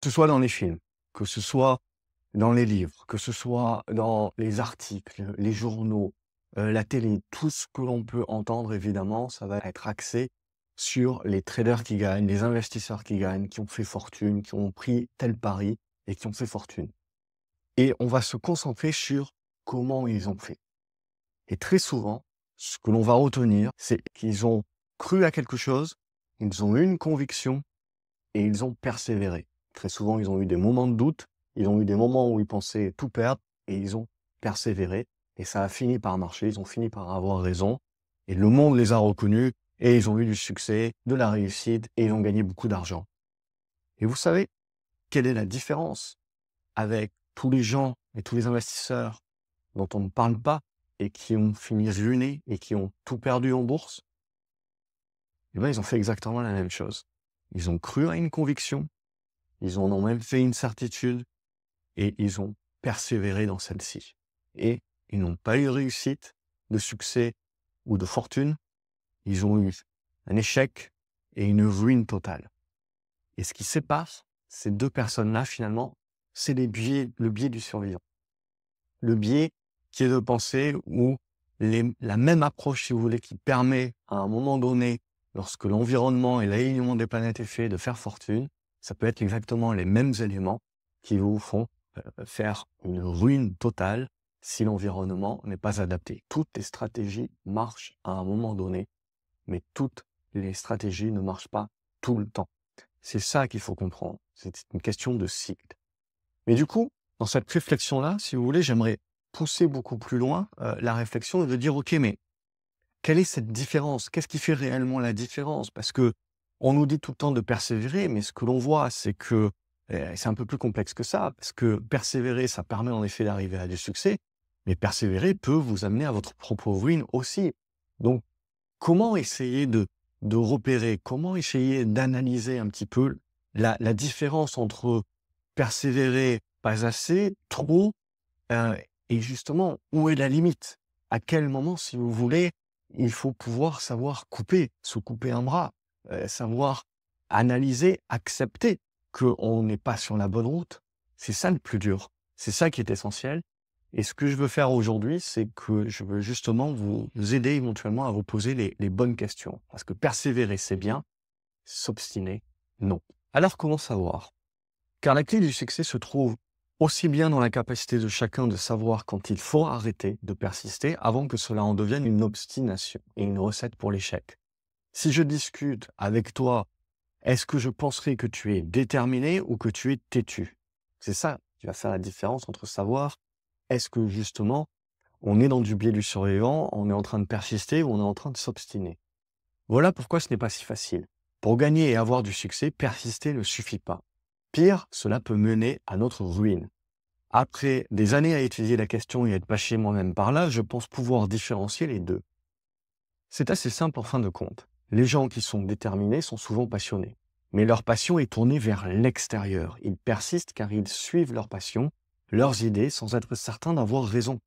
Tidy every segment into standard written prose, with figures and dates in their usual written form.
Que ce soit dans les films, que ce soit dans les livres, que ce soit dans les articles, les journaux, la télé, tout ce que l'on peut entendre évidemment, ça va être axé sur les traders qui gagnent, les investisseurs qui gagnent, qui ont fait fortune, qui ont pris tel pari et qui ont fait fortune. Et on va se concentrer sur comment ils ont fait. Et très souvent, ce que l'on va retenir, c'est qu'ils ont cru à quelque chose, ils ont eu une conviction et ils ont persévéré. Très souvent, ils ont eu des moments de doute, ils ont eu des moments où ils pensaient tout perdre et ils ont persévéré. Et ça a fini par marcher, ils ont fini par avoir raison. Et le monde les a reconnus et ils ont eu du succès, de la réussite et ils ont gagné beaucoup d'argent. Et vous savez, quelle est la différence avec tous les gens et tous les investisseurs dont on ne parle pas et qui ont fini ruinés et qui ont tout perdu en bourse? Eh bien, ils ont fait exactement la même chose. Ils ont cru à une conviction, ils en ont même fait une certitude et ils ont persévéré dans celle-ci. Et ils n'ont pas eu de réussite, de succès ou de fortune. Ils ont eu un échec et une ruine totale. Et ce qui sépare ces deux personnes-là, finalement, c'est le biais du survivant. Le biais qui est de penser où la même approche, si vous voulez, qui permet à un moment donné, lorsque l'environnement et l'alignement des planètes est fait, de faire fortune, ça peut être exactement les mêmes éléments qui vous font faire une ruine totale si l'environnement n'est pas adapté. Toutes les stratégies marchent à un moment donné, mais toutes les stratégies ne marchent pas tout le temps. C'est ça qu'il faut comprendre. C'est une question de cycle. Mais du coup, dans cette réflexion-là, si vous voulez, j'aimerais pousser beaucoup plus loin la réflexion et de dire, OK, mais quelle est cette différence? Qu'est-ce qui fait réellement la différence? Parce que on nous dit tout le temps de persévérer, mais ce que l'on voit, c'est que c'est un peu plus complexe que ça, parce que persévérer, ça permet en effet d'arriver à du succès, mais persévérer peut vous amener à votre propre ruine aussi. Donc, comment essayer de repérer, comment essayer d'analyser un petit peu la différence entre persévérer pas assez, trop, heu et justement, où est la limite? À quel moment, si vous voulez, il faut pouvoir savoir couper, se couper un bras, savoir analyser, accepter qu'on n'est pas sur la bonne route. C'est ça le plus dur. C'est ça qui est essentiel et ce que je veux faire aujourd'hui, c'est que je veux justement vous aider éventuellement à vous poser les bonnes questions. Parce que persévérer, c'est bien, s'obstiner, non. Alors comment savoir? Car la clé du succès se trouve aussi bien dans la capacité de chacun de savoir quand il faut arrêter de persister avant que cela en devienne une obstination et une recette pour l'échec. Si je discute avec toi, est-ce que je penserai que tu es déterminé ou que tu es têtu? C'est ça qui va faire la différence entre savoir est-ce que justement on est dans du biais du survivant, on est en train de persister ou on est en train de s'obstiner. Voilà pourquoi ce n'est pas si facile. Pour gagner et avoir du succès, persister ne suffit pas. Pire, cela peut mener à notre ruine. Après des années à étudier la question et à être passé moi-même par là, je pense pouvoir différencier les deux. C'est assez simple en fin de compte. Les gens qui sont déterminés sont souvent passionnés. Mais leur passion est tournée vers l'extérieur. Ils persistent car ils suivent leur passion, leurs idées, sans être certains d'avoir raison.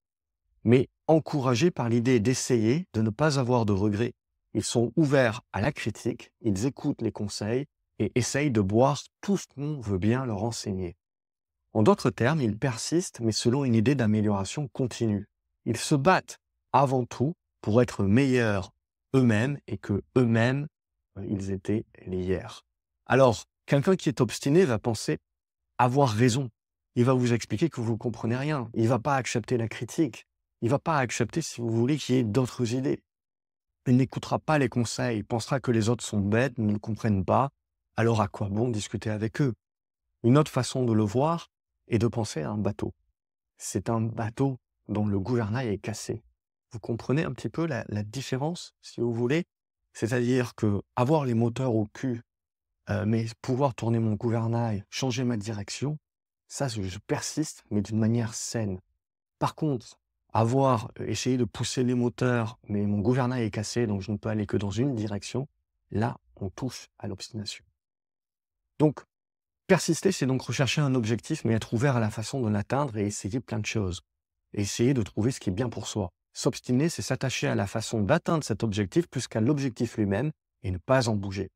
Mais encouragés par l'idée d'essayer, de ne pas avoir de regrets. Ils sont ouverts à la critique, ils écoutent les conseils et essayent de boire tout ce qu'on veut bien leur enseigner. En d'autres termes, ils persistent, mais selon une idée d'amélioration continue. Ils se battent avant tout pour être meilleurs eux-mêmes et que eux-mêmes, ils étaient les hier. Alors, quelqu'un qui est obstiné va penser avoir raison. Il va vous expliquer que vous ne comprenez rien. Il ne va pas accepter la critique. Il ne va pas accepter, si vous voulez, qu'il y ait d'autres idées. Il n'écoutera pas les conseils. Il pensera que les autres sont bêtes, ne le comprennent pas. Alors à quoi bon discuter avec eux? Une autre façon de le voir est de penser à un bateau. C'est un bateau dont le gouvernail est cassé. Vous comprenez un petit peu la différence, si vous voulez? C'est-à-dire que avoir les moteurs au cul, mais pouvoir tourner mon gouvernail, changer ma direction, ça, je persiste, mais d'une manière saine. Par contre, essayé de pousser les moteurs, mais mon gouvernail est cassé, donc je ne peux aller que dans une direction, là, on touche à l'obstination. Donc, persister, c'est donc rechercher un objectif, mais être ouvert à la façon de l'atteindre et essayer plein de choses. Et essayer de trouver ce qui est bien pour soi. S'obstiner, c'est s'attacher à la façon d'atteindre cet objectif plus qu'à l'objectif lui-même et ne pas en bouger.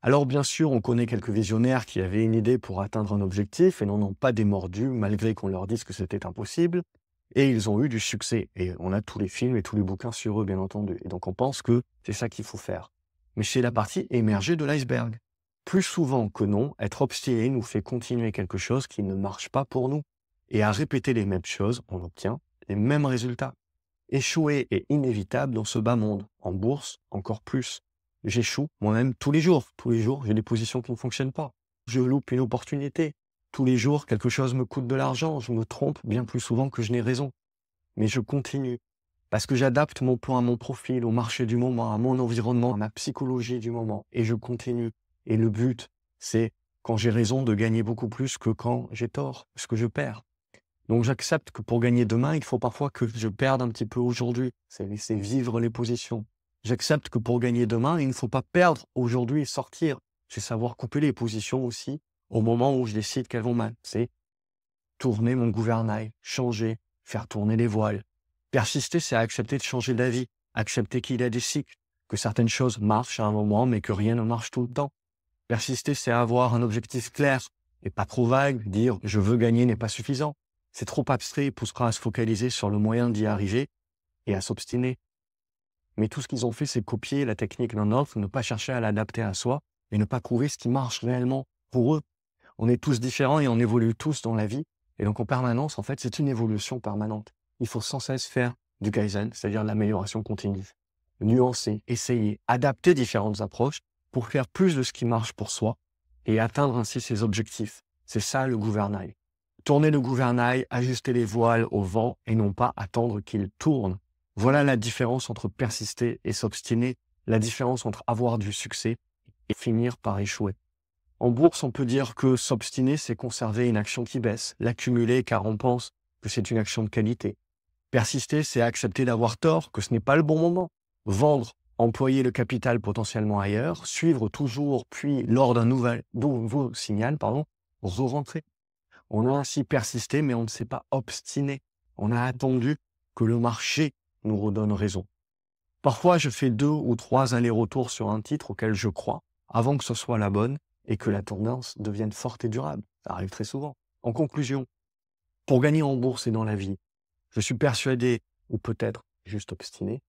Alors bien sûr, on connaît quelques visionnaires qui avaient une idée pour atteindre un objectif et n'en ont pas démordu malgré qu'on leur dise que c'était impossible. Et ils ont eu du succès. Et on a tous les films et tous les bouquins sur eux, bien entendu. Et donc on pense que c'est ça qu'il faut faire. Mais c'est la partie émergée de l'iceberg. Plus souvent que non, être obstiné nous fait continuer quelque chose qui ne marche pas pour nous. Et à répéter les mêmes choses, on obtient les mêmes résultats. Échouer est inévitable dans ce bas monde. En bourse, encore plus. J'échoue moi-même tous les jours. Tous les jours, j'ai des positions qui ne fonctionnent pas. Je loupe une opportunité. Tous les jours, quelque chose me coûte de l'argent. Je me trompe bien plus souvent que je n'ai raison. Mais je continue. Parce que j'adapte mon plan à mon profil, au marché du moment, à mon environnement, à ma psychologie du moment. Et je continue. Et le but, c'est, quand j'ai raison, de gagner beaucoup plus que quand j'ai tort, ce que je perds. Donc j'accepte que pour gagner demain, il faut parfois que je perde un petit peu aujourd'hui. C'est laisser vivre les positions. J'accepte que pour gagner demain, il ne faut pas perdre aujourd'hui et sortir. C'est savoir couper les positions aussi au moment où je décide qu'elles vont mal. C'est tourner mon gouvernail, changer, faire tourner les voiles. Persister, c'est accepter de changer d'avis, accepter qu'il y a des cycles, que certaines choses marchent à un moment, mais que rien ne marche tout le temps. Persister, c'est avoir un objectif clair et pas trop vague. Dire « je veux gagner » n'est pas suffisant. C'est trop abstrait et poussera à se focaliser sur le moyen d'y arriver et à s'obstiner. Mais tout ce qu'ils ont fait, c'est copier la technique d'un autre, ne pas chercher à l'adapter à soi et ne pas trouver ce qui marche réellement pour eux. On est tous différents et on évolue tous dans la vie. Et donc en permanence, en fait, c'est une évolution permanente. Il faut sans cesse faire du Kaizen, c'est-à-dire de l'amélioration continue. Nuancer, essayer, adapter différentes approches pour faire plus de ce qui marche pour soi et atteindre ainsi ses objectifs. C'est ça le gouvernail. Tourner le gouvernail, ajuster les voiles au vent et non pas attendre qu'il tourne. Voilà la différence entre persister et s'obstiner, la différence entre avoir du succès et finir par échouer. En bourse, on peut dire que s'obstiner, c'est conserver une action qui baisse, l'accumuler car on pense que c'est une action de qualité. Persister, c'est accepter d'avoir tort, que ce n'est pas le bon moment. Vendre, employer le capital potentiellement ailleurs, suivre toujours, puis lors d'un nouveau signal, re-rentrer. On a ainsi persisté, mais on ne s'est pas obstiné. On a attendu que le marché nous redonne raison. Parfois, je fais 2 ou 3 allers-retours sur un titre auquel je crois, avant que ce soit la bonne et que la tendance devienne forte et durable. Ça arrive très souvent. En conclusion, pour gagner en bourse et dans la vie, je suis persuadé, ou peut-être juste obstiné,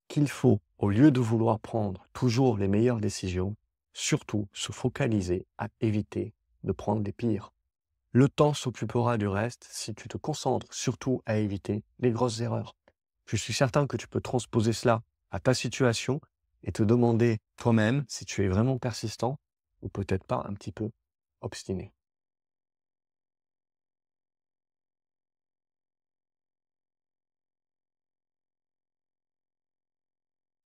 qu'il faut, au lieu de vouloir prendre toujours les meilleures décisions, surtout se focaliser à éviter de prendre les pires. Le temps s'occupera du reste si tu te concentres surtout à éviter les grosses erreurs. Je suis certain que tu peux transposer cela à ta situation et te demander toi-même si tu es vraiment persistant ou peut-être pas un petit peu obstiné.